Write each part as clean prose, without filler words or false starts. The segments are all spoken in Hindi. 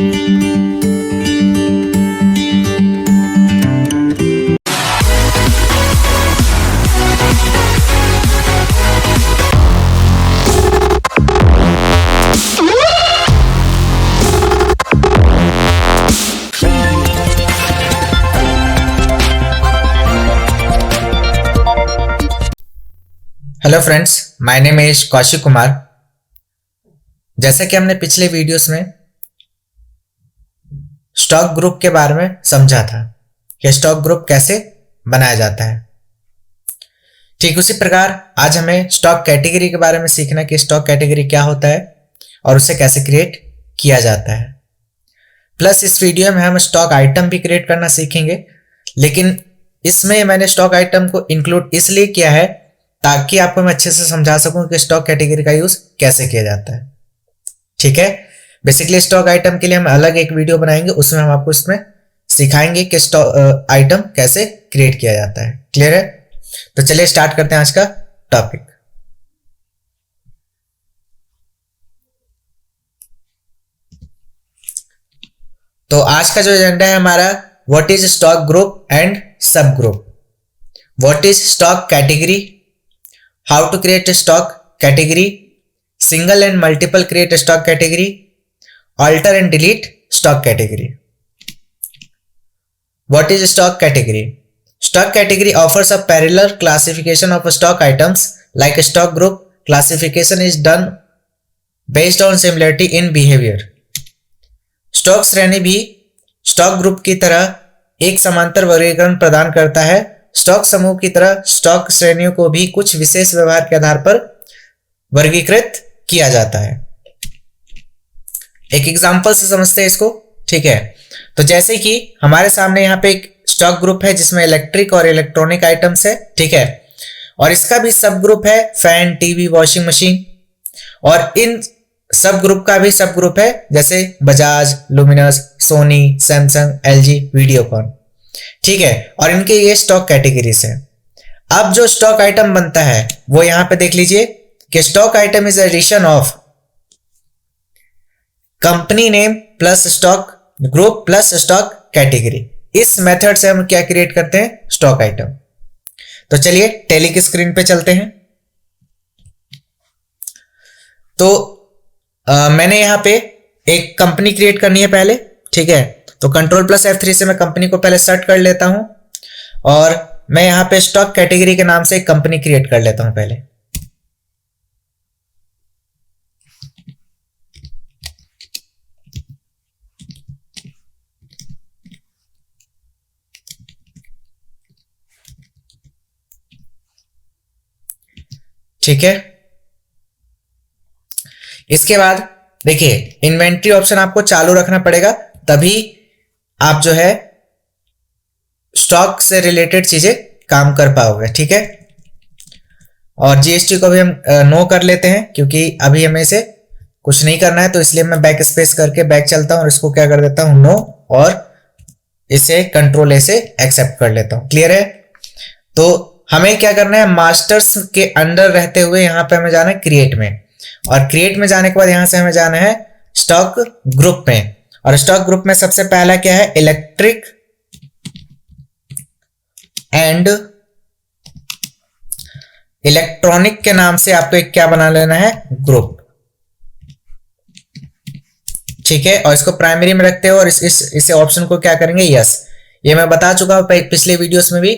Hello friends, my name is Kaushik Kumar. जैसा कि हमने पिछले वीडियोस में स्टॉक ग्रुप के बारे में समझा था कि स्टॉक ग्रुप कैसे बनाया जाता है, ठीक उसी प्रकार आज हमें स्टॉक कैटेगरी के बारे में सीखना कि स्टॉक कैटेगरी क्या होता है और उसे कैसे क्रिएट किया जाता है। प्लस इस वीडियो में हम स्टॉक आइटम भी क्रिएट करना सीखेंगे, लेकिन इसमें मैंने स्टॉक आइटम को इंक्लूड इसलिए किया है ताकि आपको मैं अच्छे से समझा सकूं कि स्टॉक कैटेगरी का यूज कैसे किया जाता है। ठीक है, बेसिकली स्टॉक आइटम के लिए हम अलग एक वीडियो बनाएंगे, उसमें हम आपको इसमें सिखाएंगे कि स्टॉक आइटम कैसे क्रिएट किया जाता है। क्लियर है? तो चलिए स्टार्ट करते हैं आज का टॉपिक। तो आज का जो एजेंडा है हमारा, what is stock group and sub group, what is stock category, how to create a stock category, single and multiple create a stock category, alter and delete stock category. What is stock category? Stock category offers a parallel classification of stock items like a stock group. Classification is done based on similarity in behavior. Stock श्रेणी भी स्टॉक ग्रुप की तरह एक समांतर वर्गीकरण प्रदान करता है। स्टॉक समूह की तरह स्टॉक श्रेणियों को भी कुछ विशेष व्यवहार के आधार पर वर्गीकृत किया जाता है। एक एग्जांपल से समझते हैं इसको। ठीक है, तो जैसे कि हमारे सामने यहाँ पे एक स्टॉक ग्रुप है जिसमें इलेक्ट्रिक और इलेक्ट्रॉनिक आइटम्स है। ठीक है, और इसका भी सब ग्रुप है फैन, टीवी, वॉशिंग मशीन, और इन सब ग्रुप का भी सब ग्रुप है जैसे Bajaj, Luminous, Sony, Samsung, LG, Videocon. ठीक है, और इनके ये स्टॉक कैटेगरीज हैं। अब जो स्टॉक आइटम बनता है वो यहां पे देख लीजिए कि stock item is addition of company name plus stock group plus stock category. इस मेथड से हम क्या क्रिएट करते हैं, स्टॉक आइटम। तो चलिए टैली की स्क्रीन पे चलते हैं। तो मैंने यहां पे एक कंपनी क्रिएट करनी है पहले। ठीक है, तो कंट्रोल प्लस F3 से मैं कंपनी को पहले सेट कर लेता हूं और मैं यहां पे स्टॉक कैटेगरी के नाम से एक कंपनी क्रिएट कर लेता हूं पहले। ठीक है, इसके बाद देखिए इन्वेंट्री ऑप्शन आपको चालू रखना पड़ेगा, तभी आप जो है स्टॉक से रिलेटेड चीजें काम कर पाओगे। ठीक है, और जीएसटी को भी हम नो कर लेते हैं क्योंकि अभी हमें इसे कुछ नहीं करना है, तो इसलिए मैं बैक स्पेस करके बैक चलता हूं और इसको क्या कर देता हूं, नो, और इसे कंट्रोल ए से एक्सेप्ट कर लेता हूं। क्लियर है? तो हमें क्या करना है, मास्टर्स के अंडर रहते हुए यहां पे हमें जाना है क्रिएट में, और क्रिएट में जाने के बाद यहां से हमें जाना है स्टॉक ग्रुप में, और स्टॉक ग्रुप में सबसे पहला क्या है, इलेक्ट्रिक एंड इलेक्ट्रॉनिक के नाम से आपको एक क्या बना लेना है, ग्रुप। ठीक है, और इसको प्राइमरी में रखते हो और इसे ऑप्शन को क्या करेंगे, यस। ये मैं बता चुका हूं पिछले वीडियोस में भी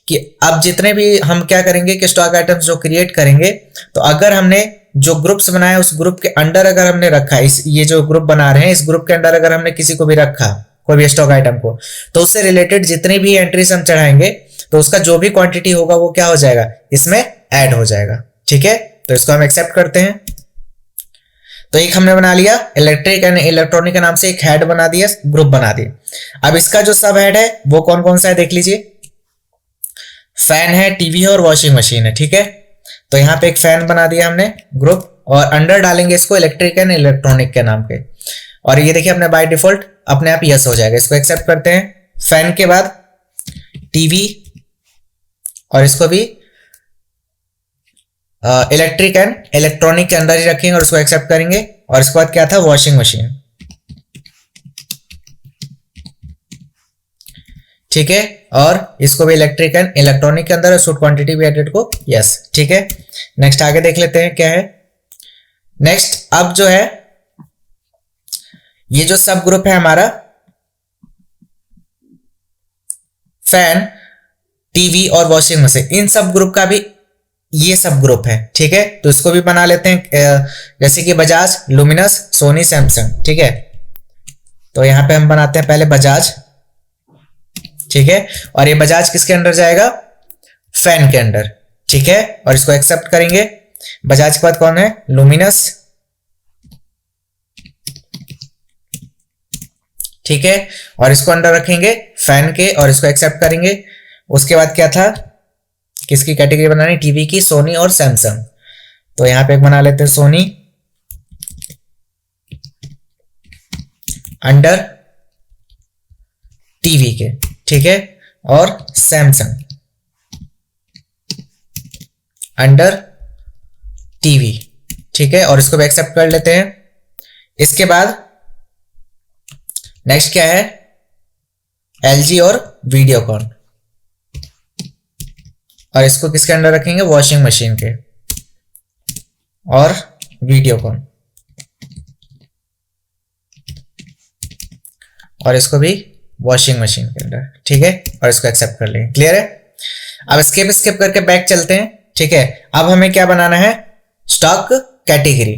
कि अब जितने भी हम क्या करेंगे कि स्टॉक आइटम्स जो क्रिएट करेंगे, तो अगर हमने जो ग्रुप्स बनाया उस ग्रुप के अंडर अगर हमने रखा ये जो ग्रुप बना रहे हैं इस ग्रुप के अंडर अगर हमने किसी को भी रखा, कोई भी स्टॉक आइटम को, तो उससे रिलेटेड जितनी भी एंट्रीज हम चढ़ाएंगे तो उसका जो भी क्वांटिटी होगा वो क्या हो जाएगा, इसमें ऐड हो जाएगा। ठीक है, तो इसको हम एक्सेप्ट करते हैं। तो एक हमने बना लिया इलेक्ट्रिक एंड इलेक्ट्रॉनिक के नाम से एक हेड बना दिया, ग्रुप बना दिया। अब इसका जो सब हेड है वो कौन कौन सा है देख लीजिए, फैन है, टीवी है और वॉशिंग मशीन है। ठीक है, तो यहाँ पे एक फैन बना दिया हमने ग्रुप, और अंडर डालेंगे इसको इलेक्ट्रिक एंड इलेक्ट्रॉनिक के नाम के, और ये देखिए अपने बाय डिफॉल्ट अपने आप यस हो जाएगा। इसको एक्सेप्ट करते हैं। फैन के बाद टीवी, और इसको भी इलेक्ट्रिक एंड इलेक्ट्रॉनिक के अंदर ही रखेंगे और उसको एक्सेप्ट करेंगे। और इसके बाद क्या था, वॉशिंग मशीन। ठीक है, और इसको भी इलेक्ट्रिक एंड इलेक्ट्रॉनिक के अंदर, शूट क्वांटिटी भी एडेड को यस, ठीक है। नेक्स्ट आगे देख लेते हैं क्या है। नेक्स्ट अब जो है ये जो सब ग्रुप है हमारा फैन, टीवी और वॉशिंग मशीन, इन सब ग्रुप का भी ये सब ग्रुप है, ठीक है। तो इसको भी बना लेते हैं, जैसे कि बजाज, लुमिनस, सोनी, सैमसंग, ठीक है। तो यहां पे हम बनाते हैं पहले बजाज, ठीक है, और ये बजाज किसके अंडर जाएगा, फैन के अंडर, ठीक है, और इसको एक्सेप्ट करेंगे। बजाज के बाद कौन है, लुमिनस, ठीक है, और इसको अंडर रखेंगे फैन के और इसको एक्सेप्ट करेंगे। उसके बाद क्या था, किसकी कैटेगरी बनानी, टीवी की, सोनी और सैमसंग। तो यहां पे बना लेते हैं सोनी अंडर टीवी के, ठीक है, और सैमसंग अंडर टीवी, ठीक है, और इसको भी एक्सेप्ट कर लेते हैं। इसके बाद नेक्स्ट क्या है, एलजी और वीडियोकॉन, और इसको किसके अंडर रखेंगे, वॉशिंग मशीन के और वीडियोकॉन, और इसको भी वॉशिंग मशीन के अंदर, ठीक है, और इसको एक्सेप्ट कर लेंगे। क्लियर है। अब स्किप करके बैक चलते हैं, ठीक है। अब हमें क्या बनाना है, स्टॉक कैटेगरी।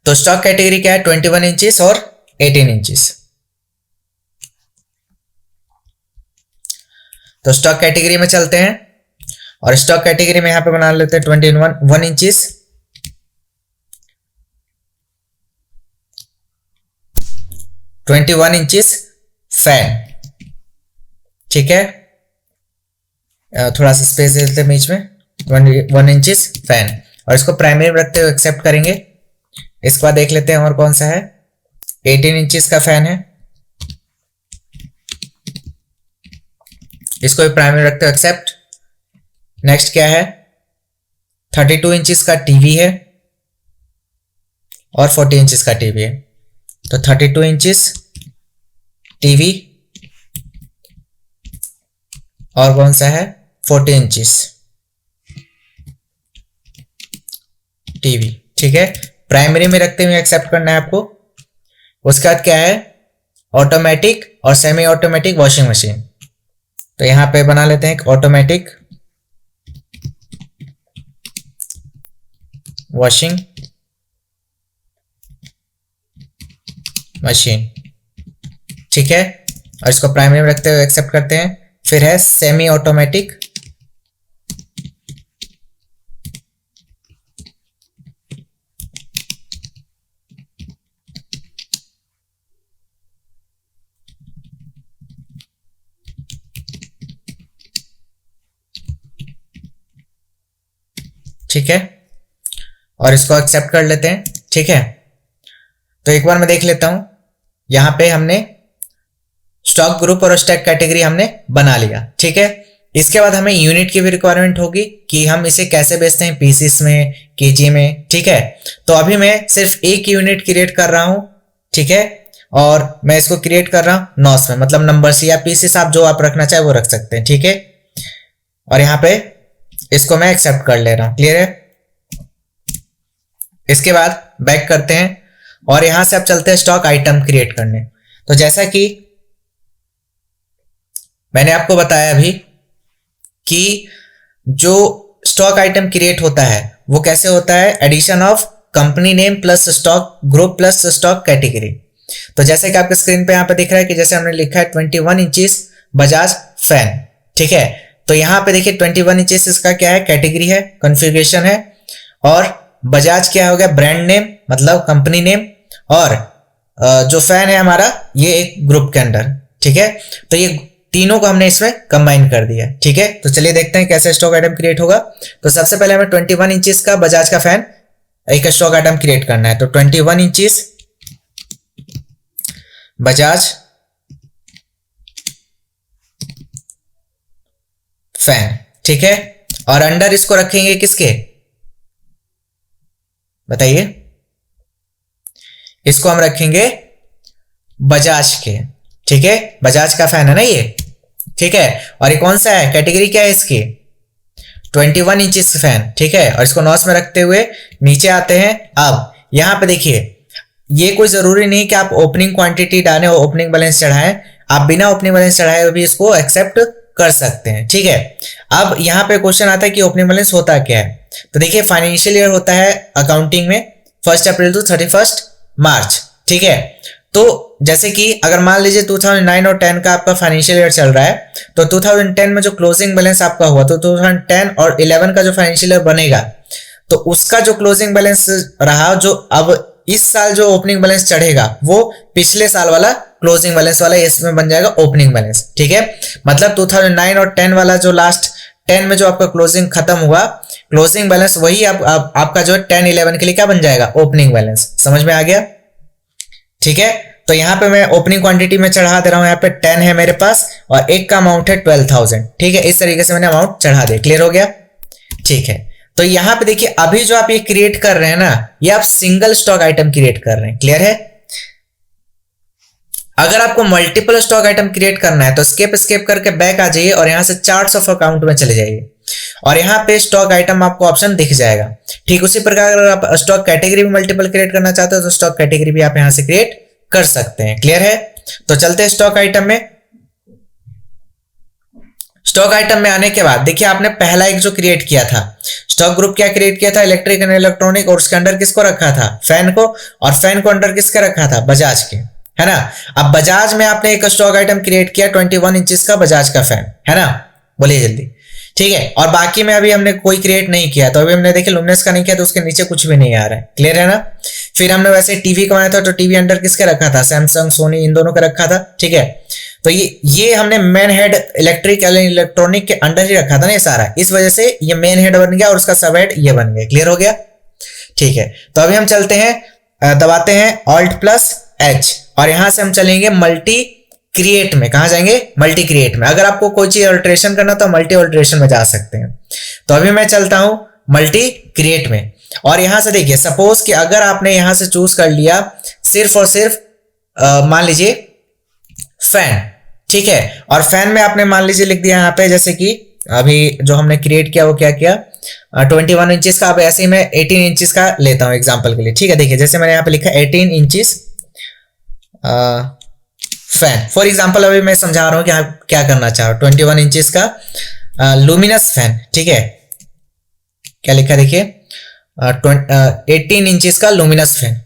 तो स्टॉक कैटेगरी क्या है, 21 इंचेस और 18 इंचेस। तो स्टॉक कैटेगरी में चलते हैं, और स्टॉक कैटेगरी में यहां पे बना लेते हैं 21 इंचेस, 21 इंचेस फैन, ठीक है, थोड़ा सा स्पेस दे देते हैं बीच में, 21 इंचेस फैन, और इसको प्राइमरी में रखते हुए एक्सेप्ट करेंगे। इसके बाद देख लेते हैं और कौन सा है, 18 इंचेस का फैन है, इसको भी प्राइमरी रखते हुए एक्सेप्ट। नेक्स्ट क्या है, 32 इंचेस का टीवी है और 40 इंचेस का टीवी है। तो 32 इंचेस टीवी और कौन सा है, 40 इंचेस टीवी, ठीक है, प्राइमरी में रखते हुए एक्सेप्ट करना है आपको। उसके बाद क्या है, ऑटोमेटिक और सेमी ऑटोमेटिक वॉशिंग मशीन। तो यहां पे बना लेते हैं एक ऑटोमेटिक वॉशिंग मशीन, ठीक है, और इसको प्राइमरी में रखते हुए एक्सेप्ट करते हैं। फिर है सेमी ऑटोमेटिक ठीक है, और इसको एक्सेप्ट कर लेते हैं, ठीक है। तो एक बार मैं देख लेता हूं, यहां पे हमने स्टॉक ग्रुप और स्टॉक कैटेगरी हमने बना लिया, ठीक है। इसके बाद हमें यूनिट की भी रिक्वायरमेंट होगी कि हम इसे कैसे बेचते हैं, पीसीस में, केजी में, ठीक है। तो अभी मैं सिर्फ एक यूनिट क्रिएट कर रहा हूं, ठीक है, और मैं इसको क्रिएट कर रहा हूं नॉस में, मतलब नंबर्स या पीसीस आप जो आप रखना चाहे वो रख सकते हैं, ठीक है। और यहां पे इसको मैं एक्सेप्ट कर ले रहा हूं, क्लियर है। इसके बाद बैक करते हैं और यहां से अब चलते हैं स्टॉक आइटम क्रिएट करने। तो जैसा कि मैंने आपको बताया अभी कि जो स्टॉक आइटम क्रिएट होता है वो कैसे होता है, addition of company name plus stock group plus stock category. तो जैसे कि आपके स्क्रीन पे यहां पे दिख रहा है कि जैसे हमने लिखा है 21 इंचेस बजाज फैन, ठीक है। तो यहां पे देखिए 21 इंचेस इसका क्या है, कैटेगरी है, कॉन्फ़िगरेशन है, और बजाज क्या हो गया, ब्रांड नेम मतलब कंपनी नेम, और जो फैन है हमारा ये एक ग्रुप के अंडर, ठीक है। तो ये तीनों को हमने इसमें कंबाइन कर दिया, ठीक है। तो चलिए देखते हैं कैसे स्टॉक आइटम क्रिएट होगा। तो सबसे पहले हमें 21 इंचेस का बजाज का फैन एक स्टॉक आइटम क्रिएट करना है। तो 21 इंचेस बजाज फैन, ठीक है, और अंडर इसको रखेंगे किसके, बताइए। इसको हम रखेंगे बजाज के, ठीक है, बजाज का फैन है ना ये, ठीक है। और ये कौन सा है, कैटेगरी क्या है इसकी, 21 इंचेस फैन, ठीक है। और इसको नॉस में रखते हुए नीचे आते हैं। अब यहाँ पे देखिए, ये कोई जरूरी नहीं कि आप ओपनिंग क्वांटिटी डालें और ओपनिंग बैलेंस चढ़ाएं, आप बिना ओपनिंग बैलेंस चढ़ाए भी इसको एक्सेप्ट कर सकते हैं, ठीक है। अब यहाँ पे क्वेश्चन आता है कि ओपनिंग बैलेंस होता क्या है। तो देखिए, फाइनेंशियल ईयर होता है अकाउंटिंग में 1 अप्रैल टू 31 मार्च, ठीक है। तो जैसे कि अगर मान लीजिए 2009 और 10 का आपका फाइनेंशियल ईयर चल रहा है, तो 2010 में जो क्लोजिंग बैलेंस आपका हुआ, तो 2010 और 11 का जो फाइनेंशियल ईयर बनेगा, तो उसका जो क्लोजिंग बैलेंस रहा, जो अब इस साल जो ओपनिंग बैलेंस चढ़ेगा, वो पिछले साल वाला क्लोजिंग बैलेंस वाला इसमें बन जाएगा ओपनिंग बैलेंस, ठीक है। मतलब 2009 और 10 वाला जो लास्ट 10 में जो आपका क्लोजिंग खत्म हुआ, क्लोजिंग बैलेंस वही आपका जो 10-11 के लिए क्या बन जाएगा, ओपनिंग बैलेंस। समझ में आ गया, ठीक है। तो यहाँ पे मैं ओपनिंग क्वांटिटी में चढ़ा दे रहा हूँ, यहाँ पे 10 है मेरे पास और एक का अमाउंट है 12,000, ठीक है। इस तरीके से मैंने अमाउंट चढ़ा दिया, क्लियर हो गया, ठीक है। तो यहाँ पे देखिए, अभी जो आप ये क्रिएट कर रहे हैं ना, ये आप सिंगल स्टॉक आइटम क्रिएट कर रहे हैं, क्लियर है। अगर आपको मल्टीपल स्टॉक आइटम क्रिएट करना है तो स्केप करके बैक आ जाइए और यहां से चार्ट्स ऑफ अकाउंट में चले जाइए और यहाँ पे स्टॉक आइटम आपको ऑप्शन दिख जाएगा। ठीक उसी प्रकार अगर आप स्टॉक कैटेगरी में मल्टीपल क्रिएट करना चाहते हो तो स्टॉक कैटेगरी भी आप यहां से क्रिएट कर सकते हैं, क्लियर है। तो चलते हैं स्टॉक आइटम में। स्टॉक आइटम में आने के बाद देखिए, आपने पहला एक जो क्रिएट किया था स्टॉक ग्रुप, क्या क्रिएट किया था, इलेक्ट्रिक एंड इलेक्ट्रॉनिक, और उसके अंडर किसको रखा था, फैन को, और फैन को अंडर किसके रखा था, बजाज के, है ना। अब बजाज में आपने एक स्टॉक आइटम क्रिएट किया 21 इंचेस का बजाज का फैन, है ना, बोलिए जल्दी, ठीक है। और बाकी में अभी हमने कोई क्रिएट नहीं किया, तो अभी हमने देखिए लुमिनस का नहीं किया तो उसके नीचे कुछ भी नहीं आ रहा है, क्लियर है ना। फिर हमने वैसे टीवी का बनाया था तो टीवी अंडर किसके रखा था, सैमसंग, सोनी, इन दोनों का रखा था, ठीक है। तो ये हमने मेन हेड इलेक्ट्रिक इलेक्ट्रॉनिक के अंडर ही रखा था ना ये सारा, इस वजह से ये मेन हेड बन गया और उसका सब हेड ये बन गया, क्लियर हो गया, ठीक है। तो अभी हम चलते हैं, दबाते हैं Alt+H और यहां से हम चलेंगे मल्टी क्रिएट में। कहां जाएंगे, मल्टी क्रिएट में। अगर आपको कोई चीज अल्टरेशन करना तो मल्टी अल्टरेशन में जा सकते हैं। तो अभी मैं चलता हूं मल्टी क्रिएट में और यहां से देखिए, सपोज कि अगर आपने यहां से चूज कर लिया सिर्फ और सिर्फ मान लीजिए फैन, ठीक है, और फैन में आपने मान लीजिए लिख दिया यहाँ पे, जैसे कि अभी जो हमने क्रिएट किया वो क्या किया, 21 इंचेस का। अब ऐसे ही मैं 18 इंचेस का लेता हूं एग्जांपल के लिए, ठीक है। देखिए जैसे मैंने यहाँ पे लिखा 18 इंचेस फैन फॉर एग्जांपल। अभी मैं समझा रहा हूं कि आप क्या करना चाह रहे हो। 21 इंचेस का लुमिनस फैन, ठीक है, क्या लिखा देखिए, 18 इंचेस का लुमिनस फैन,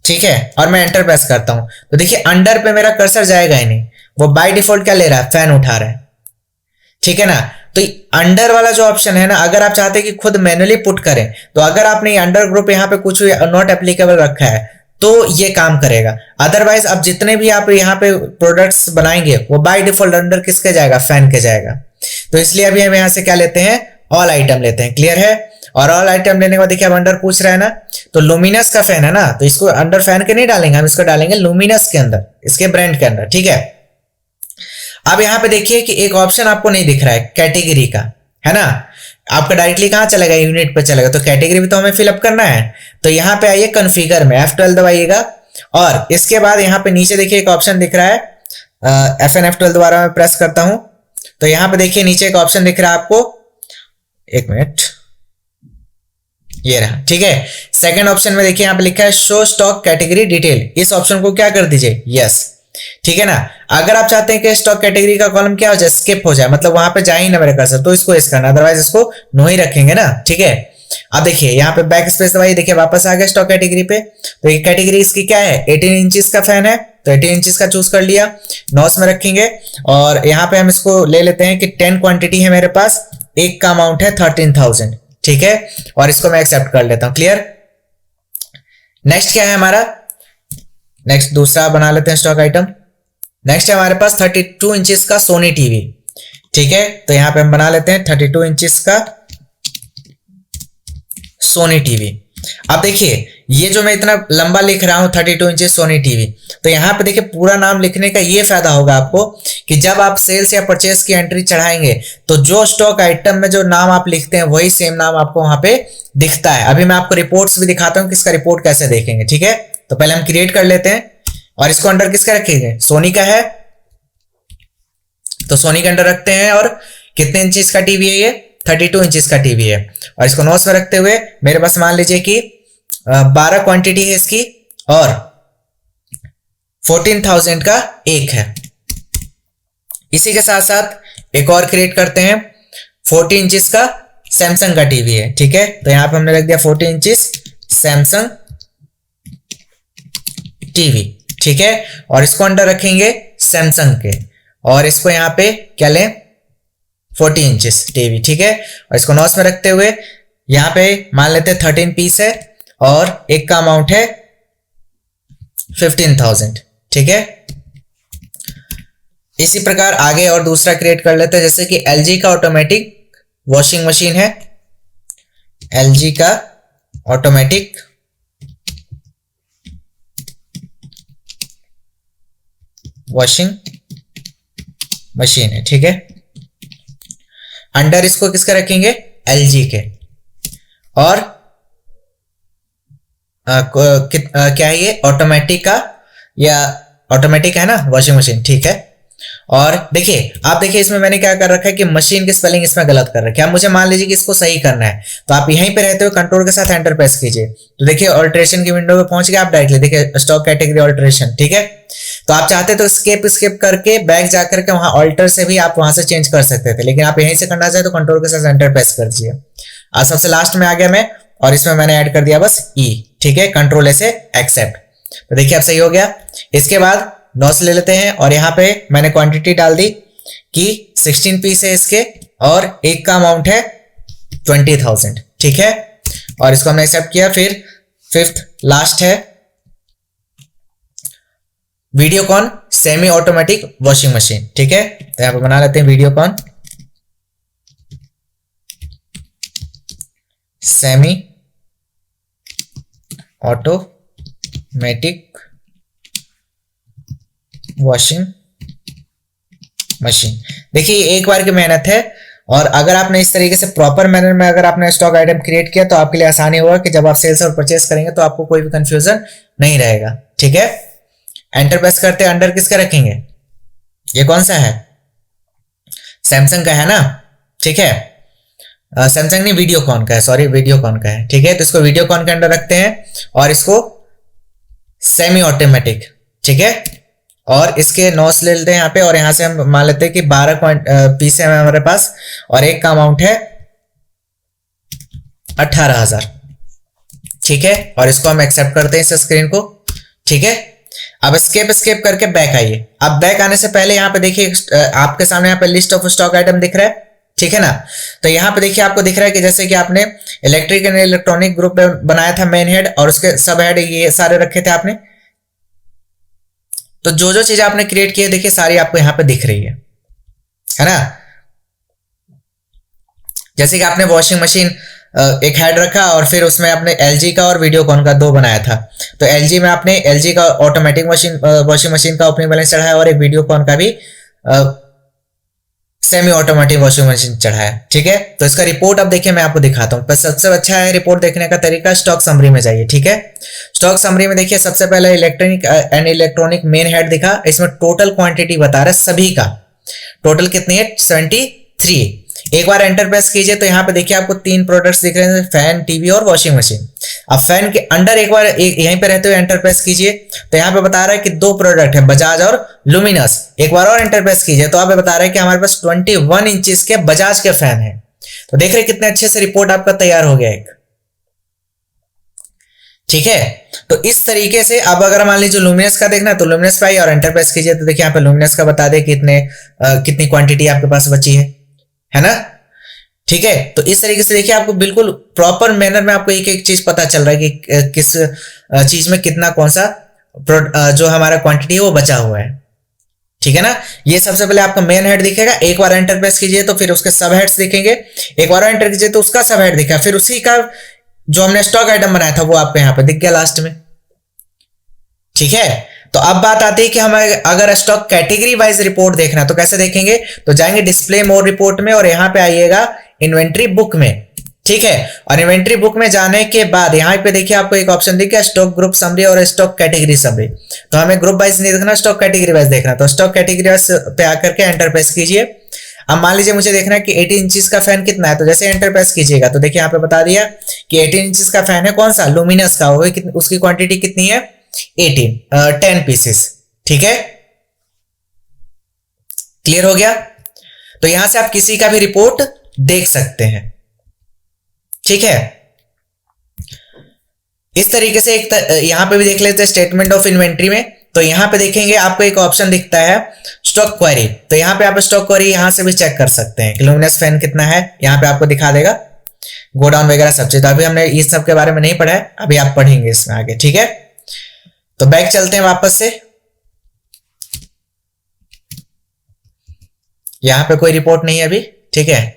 ठीक है। और मैं एंटर प्रेस करता हूं तो देखिए अंडर पे मेरा कर्सर जाएगा ही नहीं, वो बाय डिफॉल्ट क्या ले रहा है, फैन उठा रहा है, ठीक है ना। तो अंडर वाला जो ऑप्शन है ना, अगर आप चाहते हैं कि खुद मैन्युअली पुट करें तो अगर आपने अंडर ग्रुप यहाँ पे कुछ नॉट एप्लीकेबल रखा है तो ये काम करेगा। अदरवाइज अब जितने भी आप यहाँ पे प्रोडक्ट्स बनाएंगे वो बाय डिफॉल्ट अंडर किसके जाएगा, फैन के जाएगा। तो इसलिए अभी हम यहाँ से क्या लेते हैं, ऑल आइटम लेते हैं, क्लियर है। और ऑल आइटम लेने के बाद देखिए अब अंडर पूछ रहा है ना, तो लुमिनस का फैन है ना, तो इसको अंडर फैन के नहीं डालेंगे, हम इसको डालेंगे लुमिनस के अंदर, इसके ब्रांड के अंदर, ठीक है। अब यहाँ पे देखिए कि एक ऑप्शन आपको नहीं दिख रहा है कैटेगरी का, है ना। आपका डायरेक्टली कहां चलेगा, यूनिट पे चलेगा, तो कैटेगरी भी तो हमें फिलअप करना है। तो यहाँ पे आइए कॉन्फ़िगर में F12 दबाइएगा और इसके बाद यहाँ पे नीचे देखिए एक ऑप्शन दिख रहा है, FN F12 दोबारा मैं प्रेस करता हूं तो यहाँ पे देखिए नीचे एक ऑप्शन दिख रहा है आपको, एक मिनट, ये रहा, ठीक है। सेकंड ऑप्शन में देखिए यहाँ पे लिखा है शो स्टॉक कैटेगरी डिटेल, इस ऑप्शन को क्या कर दीजिए, यस, ठीक है ना। अगर आप चाहते हैं कि स्टॉक कैटेगरी का कॉलम क्या हो जाए, स्किप हो जाए, मतलब वहां पे जा ही ना मेरे कर्सर, तो इसको यस करना, अदरवाइज इसको नो ही रखेंगे ना, ठीक है। अब देखिए यहाँ पे बैक स्पेस दबाइए, देखिए वापस आ गया स्टॉक कैटेगरी पे। तो ये कैटेगरी इसकी क्या है, 18 इंचेस का फैन है, तो 18 इंचेस का चूज कर लिया, नॉस में रखेंगे और यहाँ पे हम इसको ले लेते हैं कि 10 क्वांटिटी है मेरे पास, एक का अमाउंट है 13,000, ठीक है, और इसको मैं एक्सेप्ट कर लेता हूं, क्लियर। नेक्स्ट क्या है हमारा, नेक्स्ट दूसरा बना लेते हैं स्टॉक आइटम। नेक्स्ट है हमारे पास 32 इंचेस का सोनी टीवी, ठीक है। तो यहां पे हम बना लेते हैं 32 इंचेस का सोनी टीवी। अब देखिए ये जो मैं इतना लंबा लिख रहा हूँ 32 इंचेस सोनी टीवी, तो यहाँ पे देखिए पूरा नाम लिखने का ये फायदा होगा आपको कि जब आप सेल्स या परचेस की एंट्री चढ़ाएंगे तो जो स्टॉक आइटम में जो नाम आप लिखते हैं वही सेम नाम आपको वहां पे दिखता है। अभी मैं आपको रिपोर्ट्स भी दिखाता हूँ कि इसका रिपोर्ट कैसे देखेंगे, ठीक है। तो पहले हम क्रिएट कर लेते हैं और इसको अंडर किसका रखेंगे, सोनी का है तो सोनी के अंडर रखते हैं। और कितने इंचेस का टीवी है ये, 32 इंचेस का टीवी है। और इसको नोट्स में रखते हुए मेरे पास मान लीजिए कि 12 क्वांटिटी है इसकी और 14,000 का एक है। इसी के साथ साथ एक और क्रिएट करते हैं, 40 इंचेस का सैमसंग का टीवी है, ठीक है। तो यहां पे हमने रख दिया 40 इंचेस सैमसंग टीवी, ठीक है। और इसको अंडर रखेंगे सैमसंग के और इसको यहां पे क्या लें, 40 इंचेस टीवी, ठीक है। और इसको नॉस में रखते हुए यहां पे मान लेते हैं 13 पीस है और एक का अमाउंट है 15,000, ठीक है। इसी प्रकार आगे और दूसरा क्रिएट कर लेते हैं, जैसे कि एलजी का ऑटोमेटिक वॉशिंग मशीन है, एलजी का ऑटोमेटिक वॉशिंग मशीन है, ठीक है। अंडर इसको किसका रखेंगे, एलजी के। और क्या है ये, ऑटोमेटिक का या ऑटोमेटिक है ना वॉशिंग मशीन, ठीक है। और देखिए आप देखिए इसमें मैंने क्या कर रखा है कि मशीन की स्पेलिंग इसमें गलत कर रखी है। अब मुझे मान लीजिए कि इसको सही करना है तो आप यहीं पे रहते हुए कंट्रोल के साथ एंटर प्रेस कीजिए। तो देखिए ऑल्टरेशन की विंडो पे पहुंच गए आप डायरेक्टली, देखिए स्टॉक कैटेगरी ऑल्टरेशन, ठीक है। तो आप चाहते तो स्किप करके बैक जाकर के वहां ऑल्टर से भी आप वहां से चेंज कर सकते थे, लेकिन आप यहीं से करना चाहे तो कंट्रोल के साथ एंटर प्रेस कर दीजिए। आज सबसे लास्ट में आ गया मैं और इसमें मैंने ऐड कर दिया बस ई, ठीक है, कंट्रोल ए से एक्सेप्ट। तो देखिए अब सही हो गया। इसके बाद नॉस ले लेते हैं और यहाँ पे मैंने क्वांटिटी डाल दी कि 16 पीस है इसके और एक का अमाउंट है 20,000, ठीक है। और इसको हमने एक्सेप्ट किया। फिर फिफ्थ लास्ट है Videocon semi automatic washing machine, ठीक है। तो यहां पे बना लेते हैं Videocon semi automatic washing machine. देखिए एक बार की मेहनत है और अगर आपने इस तरीके से प्रॉपर मैनर में अगर आपने स्टॉक आइटम क्रिएट किया तो आपके लिए आसानी होगा कि जब आप सेल्स और परचेस करेंगे तो आपको कोई भी कंफ्यूजन नहीं रहेगा, ठीक है। एंटर प्रेस करते हैं, अंडर किसका रखेंगे, ये कौन सा है, सैमसंग का है ना, ठीक है। सैमसंग नहीं वीडियोकॉन का है, सॉरी वीडियोकॉन का है, ठीक है। तो इसको वीडियोकॉन के अंडर रखते हैं और इसको सेमी ऑटोमेटिक, ठीक है। और इसके नॉस ले लेते हैं यहाँ पे और यहाँ से हम मान लेते हैं कि 12 पीस है हमारे पास और एक का अमाउंट है 18,000, ठीक है। और इसको हम एक्सेप्ट करते हैं इस स्क्रीन को, ठीक है। अब स्केप करके बैक आइए। अब बैक आने से पहले यहाँ पे देखिए आपके सामने यहाँ पे लिस्ट ऑफ स्टॉक आइटम दिख रहा है, ठीक है ना। तो यहाँ पे देखिए आपको दिख रहा है कि जैसे कि आपने इलेक्ट्रिक एंड इलेक्ट्रॉनिक ग्रुप बनाया था मेन हेड और उसके सब हेड ये सारे रखे थे आपने। तो जो जो चीज आपने क्रिएट की है देखिए सारी आपको यहाँ पे दिख रही है ना। जैसे कि आपने वॉशिंग मशीन एक हेड रखा और फिर उसमें आपने एलजी का और वीडियोकॉन का 2 बनाया था। तो एलजी में आपने एलजी का ऑटोमेटिक वॉशिंग मशीन का ओपनिंग बैलेंस चढ़ाया और एक वीडियोकॉन का भी सेमी ऑटोमेटिक वॉशिंग मशीन चढ़ाया, ठीक है। तो इसका रिपोर्ट अब देखिए मैं आपको दिखाता हूं। पर सबसे अच्छा है रिपोर्ट देखने का तरीका, स्टॉक समरी में जाइए, ठीक है। स्टॉक समरी में देखिए सबसे पहले electronic and electronic main head दिखा, इसमें टोटल क्वांटिटी बता रहा है सभी का, टोटल कितनी है 73। एक बार एंटर प्रेस कीजिए तो यहाँ पे देखिए आपको 3 प्रोडक्ट्स दिख रहे हैं, फैन, टीवी और वॉशिंग मशीन। अब फैन के अंडर एक बार यहीं पे रहते हुए एंटर प्रेस कीजिए तो यहाँ पे बता रहा है कि 2 प्रोडक्ट है, बजाज और लुमिनस। एक बार और एंटर प्रेस कीजिए तो आप बता रहा है कि हमारे पास 21 इंचेस के बजाज के फैन है। तो देख रहे कितने अच्छे से रिपोर्ट आपका तैयार हो गया एक, ठीक है। तो इस तरीके से अब अगर मान लीजिए लुमिनस का देखना है तो लुमिनस पे आइए और एंटर प्रेस कीजिए तो देखिए यहाँ पे लुमिनस का बता दे कितनी क्वांटिटी आपके पास बची है ना, ठीक है। तो इस तरीके से देखिए आपको बिल्कुल प्रॉपर मैनर में आपको एक एक चीज पता चल रहा है कि किस चीज में कितना कौन सा जो हमारा क्वांटिटी है वो बचा हुआ है, ठीक है ना। ये सबसे पहले आपका मेन हेड दिखेगा, एक बार एंटर प्रेस कीजिए तो फिर उसके सब हेड्स दिखेंगे, एक बार एंटर कीजिए तो उसका सब हेड दिखेगा, फिर उसी का जो हमने स्टॉक आइटम बनाया था वो आपको यहाँ पे दिख गया लास्ट में। ठीक है, तो अब बात आती है कि हमें अगर स्टॉक कैटेगरी वाइज रिपोर्ट देखना है तो कैसे देखेंगे, तो जाएंगे डिस्प्ले मोर रिपोर्ट में और यहाँ पे आइएगा इन्वेंट्री बुक में। ठीक है, और इन्वेंट्री बुक में जाने के बाद यहाँ पे देखिए आपको एक ऑप्शन दिख गया स्टॉक ग्रुप समरी और स्टॉक कैटेगरी समरी। तो हमें ग्रुप वाइज नहीं देखना, स्टॉक कैटेगरी वाइज देखना। तो स्टॉक कैटेगरी वाइज पे आकर के एंटर प्रेस कीजिए। अब मान लीजिए मुझे देखना है कि 18 इंचेस का फैन कितना है, तो जैसे एंटर प्रेस कीजिएगा तो देखिए यहाँ पे बता दिया कि 18 इंचेस का फैन है, कौन सा, लुमिनस का, वो उसकी क्वांटिटी कितनी है 10 पीसेस। ठीक है, क्लियर हो गया। तो यहां से आप किसी का भी रिपोर्ट देख सकते हैं। ठीक है, इस तरीके से यहां पे भी देख लेते हैं स्टेटमेंट ऑफ इन्वेंट्री में। तो यहां पे देखेंगे आपको एक ऑप्शन दिखता है स्टॉक क्वेरी। तो यहां पे आप स्टॉक क्वेरी यहां से भी चेक कर सकते हैं कि लुमिनस फैन कितना है, यहां पे आपको दिखा देगा गोडाउन वगैरह सब चीज। तो अभी हमने इस सब के बारे में नहीं पढ़ा है, अभी आप पढ़ेंगे इसमें आगे। ठीक है, तो बैक चलते हैं वापस से। यहां पे कोई रिपोर्ट नहीं है अभी। ठीक है,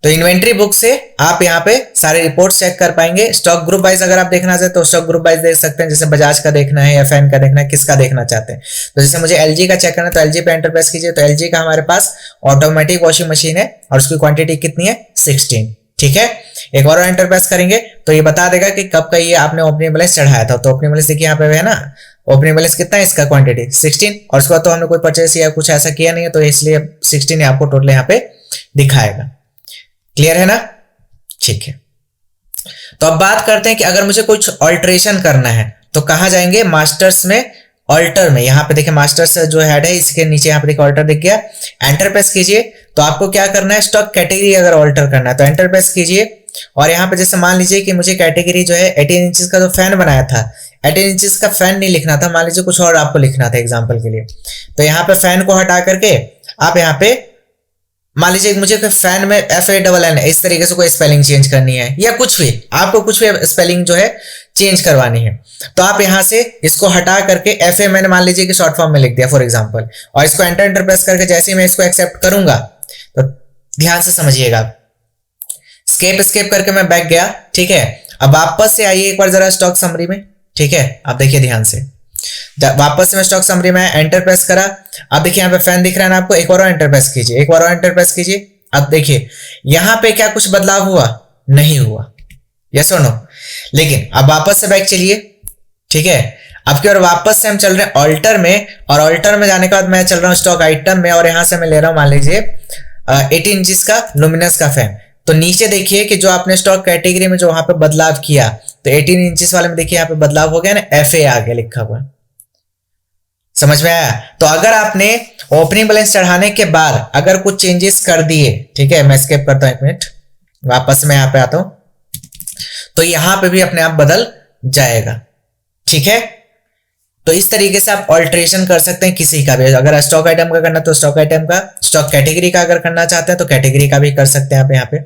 तो इन्वेंट्री बुक से आप यहाँ पे सारे रिपोर्ट चेक कर पाएंगे। स्टॉक ग्रुप वाइज अगर आप देखना चाहते तो स्टॉक ग्रुप वाइज देख सकते हैं, जैसे बजाज का देखना है या फैन का देखना है, किसका देखना चाहते हैं। तो जैसे मुझे एलजी का चेक करना है तो एलजी पे एंटर प्रेस कीजिए। तो एलजी का हमारे पास ऑटोमेटिक वॉशिंग मशीन है और उसकी क्वांटिटी कितनी है 16। ठीक है, एक और एंटर प्रेस करेंगे तो ये बता देगा कि कब का ये आपने ओपनिंग बैलेंस चढ़ाया था। तो ओपनिंग बैलेंस देखिए यहाँ पे है ना, ओपनिंग बैलेंस कितना है इसका, क्वांटिटी 16, और उसके बाद तो हमने कोई परचेस या कुछ ऐसा किया नहीं है तो इसलिए 16 आपको टोटल यहाँ पे दिखाएगा। क्लियर है ना। ठीक है, तो अब बात करते हैं कि अगर मुझे कुछ ऑल्टरेशन करना है तो कहां जाएंगे, मास्टर्स में, ऑल्टर में। यहां पे देखिए मास्टर्स जो हेड है इसके नीचे यहाँ पे देखिए ऑल्टर दिख गया, एंटर प्रेस कीजिए। तो आपको क्या करना है, स्टॉक कैटेगरी अगर ऑल्टर करना है तो एंटर प्रेस कीजिए। और यहाँ पे जैसे मान लीजिए कि मुझे कैटेगरी जो है 18 इंचेस का जो फैन बनाया था, 18 इंचेस का फैन नहीं लिखना था, मान लीजिए कुछ और आपको लिखना था एग्जाम्पल के लिए। तो यहाँ पे फैन को हटा करके आप यहाँ पे मान लीजिए मुझे फैन में FANN इस तरीके से कोई स्पेलिंग चेंज करनी है या कुछ भी, आपको कुछ भी स्पेलिंग जो है चेंज करवानी है तो आप यहां से इसको हटा करके FA मैंने मान लीजिए कि शॉर्ट फॉर्म में लिख दिया फॉर एग्जांपल, और इसको एंटर प्रेस करके जैसे ही मैं इसको एक्सेप्ट करूंगा तो ध्यान से समझिएगा, स्केप करके मैं बैक गया। ठीक है, अब वापस से आइए एक बार जरा स्टॉक समरी में। ठीक है, आप देखिए ध्यान से, वापस से मैं स्टॉक समरी में एंटर प्रेस करा। अब देखिए यहाँ पे फैन दिख रहा है ना आपको, एक और एंटर प्रेस कीजिए, एक और एंटर प्रेस कीजिए। अब देखिए यहाँ पे क्या कुछ बदलाव हुआ, नहीं हुआ, यस और नो। लेकिन अब वापस से बैक चलिए। ठीक है, अब की बार वापस से हम चल रहे हैं ऑल्टर में, और ऑल्टर में जाने के बाद मैं चल रहा हूँ स्टॉक आइटम में, और यहां से मैं ले रहा हूं मान लीजिए 18 इंचेस का लुमिनस का फैन। तो नीचे देखिए कि जो आपने स्टॉक कैटेगरी में जो वहां पे बदलाव किया, तो 18 इंचेस वाले में देखिए यहाँ पे बदलाव हो गया ना, FA आ गया लिखा हुआ, समझ में आया। तो अगर आपने ओपनिंग बैलेंस चढ़ाने के बाद अगर कुछ चेंजेस कर दिए, ठीक है, मैं स्किप करता हूं एक मिनट, वापस मैं यहां पे आता हूं, तो यहां पे भी अपने आप बदल जाएगा। ठीक है, तो इस तरीके से आप ऑल्ट्रेशन कर सकते हैं किसी का भी। अगर स्टॉक आइटम का करना तो स्टॉक आइटम का, स्टॉक कैटेगरी का अगर करना चाहते हैं तो कैटेगरी का भी कर सकते हैं आप। यहाँ पे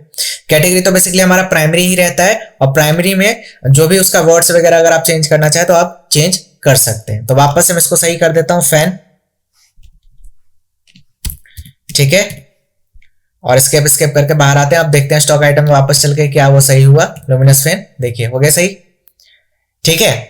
कैटेगरी तो बेसिकली हमारा प्राइमरी ही रहता है, और प्राइमरी में जो भी उसका वर्ड्स वगैरह अगर आप चेंज करना चाहें तो आप चेंज कर सकते हैं। तो वापस से मैं इसको सही कर देता हूं, फैन। ठीक है, और स्केप करके बाहर आते हैं। अब देखते हैं स्टॉक आइटम में वापस चल के क्या वो सही हुआ, लुमिनस फैन देखिए हो गया सही। ठीक है,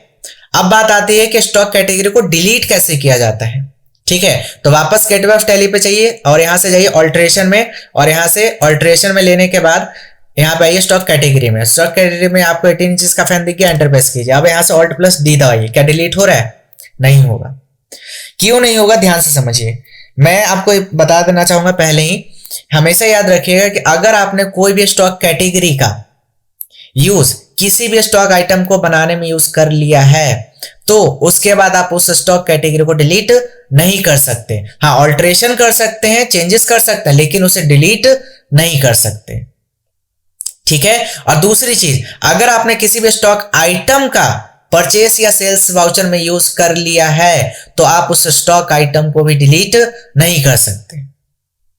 अब बात आती है कि स्टॉक कैटेगरी को डिलीट कैसे किया जाता है। ठीक है, तो वापस गेटवे ऑफ टैली पे चाहिए और यहां से जाइए ऑल्ट्रेशन में, और यहां से ऑल्ट्रेशन में लेने के बाद यहां पे आइए स्टॉक कैटेगरी में। स्टॉक कैटेगरी में आपको 18 इंचेस का फैन दिख गया, एंटर प्रेस कीजिए। अब यहां से ऑल्ट प्लस डी दबाइए। क्या डिलीट हो रहा है? नहीं होगा। क्यों नहीं होगा, ध्यान से समझिए। मैं आपको बता देना चाहूंगा पहले ही, हमेशा याद रखिएगा कि अगर आपने कोई भी स्टॉक कैटेगरी का यूज किसी भी स्टॉक आइटम को बनाने में यूज कर लिया है तो उसके बाद आप उस स्टॉक कैटेगरी को डिलीट नहीं कर सकते। हाँ, ऑल्ट्रेशन कर सकते हैं, चेंजेस कर सकते हैं, लेकिन उसे डिलीट नहीं कर सकते। ठीक है, और दूसरी चीज, अगर आपने किसी भी स्टॉक आइटम का परचेस या सेल्स वाउचर में यूज कर लिया है तो आप उस स्टॉक आइटम को भी डिलीट नहीं कर सकते।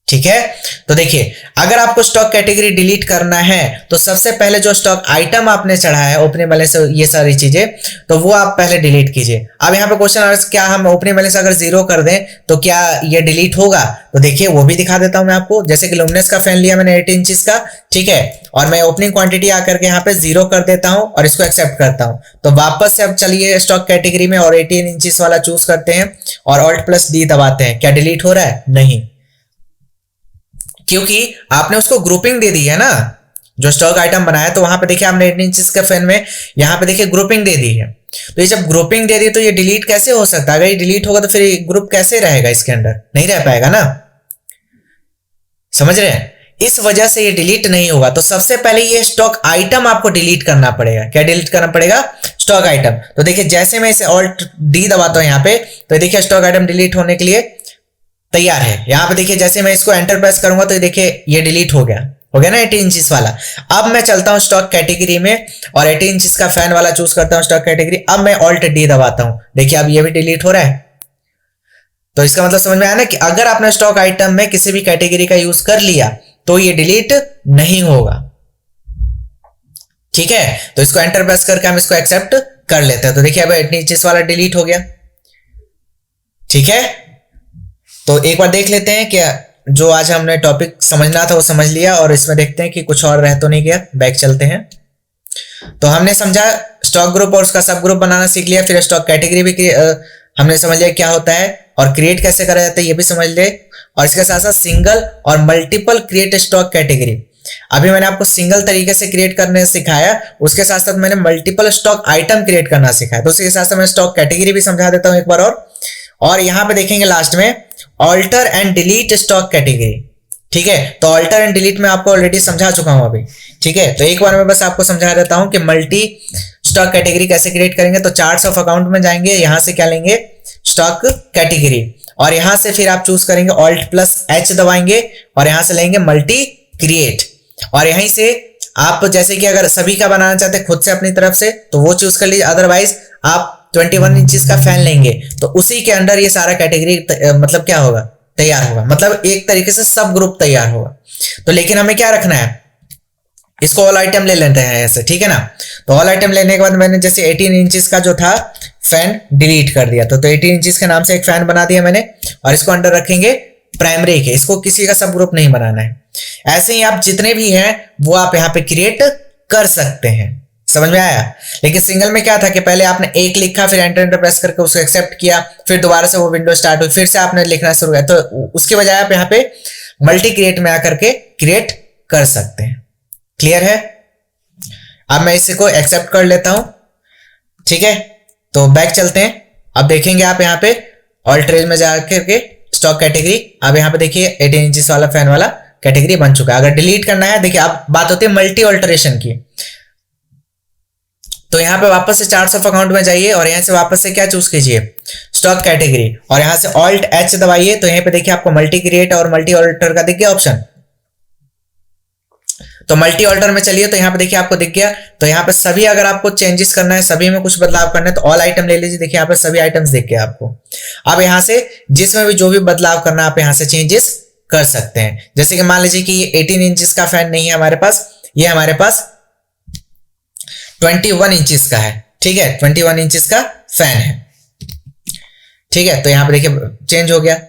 ठीक है। तो देखिए, अगर आपको स्टॉक कैटेगरी डिलीट करना है तो सबसे पहले जो स्टॉक आइटम आपने चढ़ाया है ओपनिंग बैलेंस ये सारी चीजें, तो वो आप पहले डिलीट कीजिए। अब यहाँ पे क्वेश्चन आ रहा है क्या हम ओपनिंग बैलेंस अगर 0 कर दें तो क्या ये डिलीट होगा? तो देखिए वो भी दिखा देता हूं मैं आपको। जैसे कि लुमिनस का फैन लिया मैंने 18 इंचेस का, ठीक है, और मैं ओपनिंग क्वांटिटी आकर के यहाँ पे 0 कर देता हूं और इसको एक्सेप्ट करता हूं। तो वापस से अब चलिए स्टॉक कैटेगरी में और 18 इंचेस वाला चूज करते हैं और Alt+D दबाते हैं। क्या डिलीट हो रहा है? नहीं, क्योंकि आपने उसको ग्रुपिंग दे दी है ना, जो स्टॉक आइटम बनाया। तो वहां पे देखिए आपने 18 इंचेस के फैन में यहाँ पे देखिए ग्रुपिंग दे दी है। तो ये जब ग्रुपिंग दे दी तो ये डिलीट कैसे हो सकता है? अगर ये डिलीट होगा तो फिर ग्रुप कैसे रहेगा इसके अंदर? नहीं रह पाएगा ना, समझ रहे हैं? इस वजह से ये डिलीट नहीं होगा। तो सबसे पहले ये स्टॉक आइटम आपको डिलीट करना पड़ेगा। क्या डिलीट करना पड़ेगा? Stock item. तो देखिए जैसे मैं इसे Alt+D दबाता हूं यहाँ पे, तो देखिए स्टॉक आइटम डिलीट होने के लिए तैयार है। यहां पे देखिए जैसे मैं इसको एंटर प्रेस करूंगा तो देखिए ये डिलीट हो गया ना 18 इंचेस वाला। अब मैं चलता हूं स्टॉक कैटेगरी में और 18 इंचेस का फैन वाला चूज करता हूं स्टॉक कैटेगरी। अब मैं Alt+D दबाता हूं, देखिए अब ये भी डिलीट हो रहा है। तो इसका मतलब समझ में आया ना कि अगर आपने स्टॉक आइटम में किसी भी कैटेगरी का यूज कर लिया तो ये डिलीट नहीं होगा, ठीक है। तो इसको एंटर प्रेस करके हम इसको एक्सेप्ट कर लेते हैं। तो देखिए अब 18 इंचेस वाला डिलीट हो गया, ठीक है। तो एक बार देख लेते हैं क्या जो आज हमने टॉपिक समझना था वो समझ लिया, और इसमें देखते हैं कि कुछ और रह तो नहीं गया। बैक चलते हैं। तो हमने समझा स्टॉक ग्रुप और उसका सब ग्रुप बनाना सीख लिया, फिर स्टॉक कैटेगरी भी हमने समझ लिया क्या होता है और क्रिएट कैसे करा जाता है ये भी समझ ले। और इसके साथ साथ सिंगल और मल्टीपल क्रिएट स्टॉक कैटेगरी। अभी मैंने आपको सिंगल तरीके से क्रिएट करने सिखाया, उसके साथ साथ मैंने मल्टीपल स्टॉक आइटम क्रिएट करना सिखाया। तो उसके साथ साथ मैं स्टॉक कैटेगरी भी समझा देता हूं एक बार और यहां पे देखेंगे लास्ट में alter and delete stock category, ठीक है। तो ऑल्टर एंड डिलीट में आपको ऑलरेडी समझा चुका हूं अभी, ठीक है। तो एक बार मैं बस आपको समझा देता हूं कि मल्टी स्टॉक कैटेगरी कैसे क्रिएट करेंगे। तो चार्ट्स ऑफ अकाउंट में जाएंगे, यहां से क्या लेंगे? स्टॉक कैटेगरी, और यहां से फिर आप चूज करेंगे Alt+H दबाएंगे और यहां से लेंगे मल्टी क्रिएट। और यहीं से आप जैसे कि अगर सभी का बनाना चाहते हैं खुद से अपनी तरफ से तो वो चूज कर लीजिए, अदरवाइज आप 21 इंचेस का फैन लेंगे तो उसी के अंदर ये सारा कैटेगरी मतलब क्या होगा? तैयार होगा। मतलब एक तरीके से सब ग्रुप तैयार होगा। तो लेकिन हमें क्या रखना है? इसको ऑल आइटम ले लेते हैं ऐसे, ठीक है ना। तो ऑल आइटम लेने के बाद मैंने जैसे 18 इंचेस का जो था फैन डिलीट कर दिया। तो 18 इंचेस के नाम से एक फैन बना दिया मैंने, और इसको अंडर रखेंगे प्राइमरी के। इसको किसी का सब ग्रुप नहीं बनाना है। ऐसे ही आप जितने भी हैं वो आप यहाँ पे क्रिएट कर सकते हैं। समझ में आया? लेकिन सिंगल में क्या था कि पहले आपने एक लिखा, फिर एंटर प्रेस करके उसको एक्सेप्ट किया, फिर दोबारा से वो विंडो स्टार्ट हुई, फिर से आपने लिखना शुरू किया। तो उसके बजाय आप यहाँ पे मल्टी क्रिएट में आकर के क्रिएट कर सकते हैं। क्लियर है? अब मैं इसको एक्सेप्ट कर लेता हूं, ठीक है। तो बैक चलते हैं। अब देखेंगे आप यहाँ पे ऑल्टरेज में जाकर के स्टॉक कैटेगरी, अब यहाँ पे देखिए 18 इंचेस वाला फैन वाला कैटेगरी बन चुका है। अगर डिलीट करना है, देखिए अब बात होती है मल्टी ऑल्टरेशन की। तो यहाँ पे वापस से चार्ट्स ऑफ अकाउंट में जाइए और यहाँ से वापस से क्या चूज कीजिए? स्टॉक कैटेगरी, और यहाँ से Alt+H दबाइए। तो यहाँ पे देखिए आपको मल्टी क्रिएट और मल्टी ऑल्टर का दिख गया ऑप्शन। तो मल्टी ऑल्टर में चलिए, तो यहाँ पे देखिए आपको दिख गया। तो यहाँ पे सभी अगर आपको चेंजेस करना है, सभी में कुछ बदलाव करना है तो ऑल आइटम ले लीजिए। देखिए यहाँ पे सभी आइटम्स दिख गया आपको। अब यहाँ से जिसमें भी जो भी बदलाव करना है आप यहाँ से चेंजेस कर सकते हैं। जैसे कि मान लीजिए कि ये 18 इंचेस का फैन नहीं है हमारे पास, ये हमारे पास 21 इंचेस का है, ठीक है। 21 इंचेस का फैन है, ठीक है। तो यहाँ पे देखिए चेंज हो गया,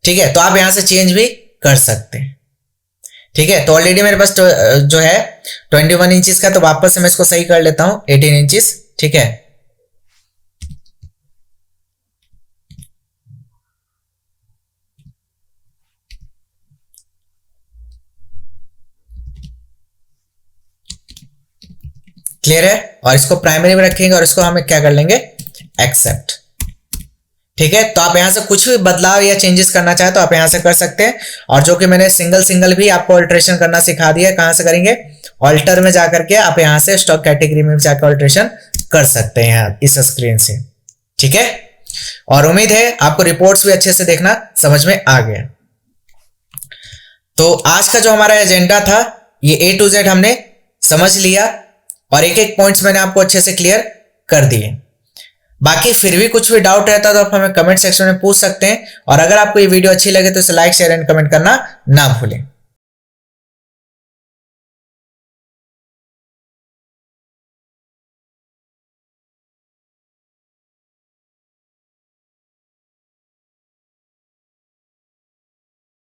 ठीक है। तो आप यहाँ से चेंज भी कर सकते हैं, ठीक है। तो ऑलरेडी मेरे पास जो है 21 इंचेस का, तो वापस से मैं इसको सही कर लेता हूं 18 इंचेस, ठीक है। क्लियर है? और इसको प्राइमरी में रखेंगे और इसको हमें क्या कर लेंगे? एक्सेप्ट, ठीक है। तो आप यहां से कुछ भी बदलाव या चेंजेस करना चाहे तो आप यहां से कर सकते हैं। और जो कि मैंने सिंगल भी आपको ऑल्टरेशन करना सिखा दिया, कहां से करेंगे? ऑल्टर में जाकर के आप यहां से स्टॉक कैटेगरी में जाकर ऑल्टरेशन कर सकते हैं इस स्क्रीन से, ठीक है। और उम्मीद है आपको रिपोर्ट्स भी अच्छे से देखना समझ में आ गया। तो आज का जो हमारा एजेंडा था ये A to Z हमने समझ लिया और एक एक पॉइंट्स मैंने आपको अच्छे से क्लियर कर दिए। बाकी फिर भी कुछ भी डाउट रहता है तो आप हमें कमेंट सेक्शन में पूछ सकते हैं, और अगर आपको ये वीडियो अच्छी लगे तो इसे लाइक शेयर एंड कमेंट करना ना भूलें।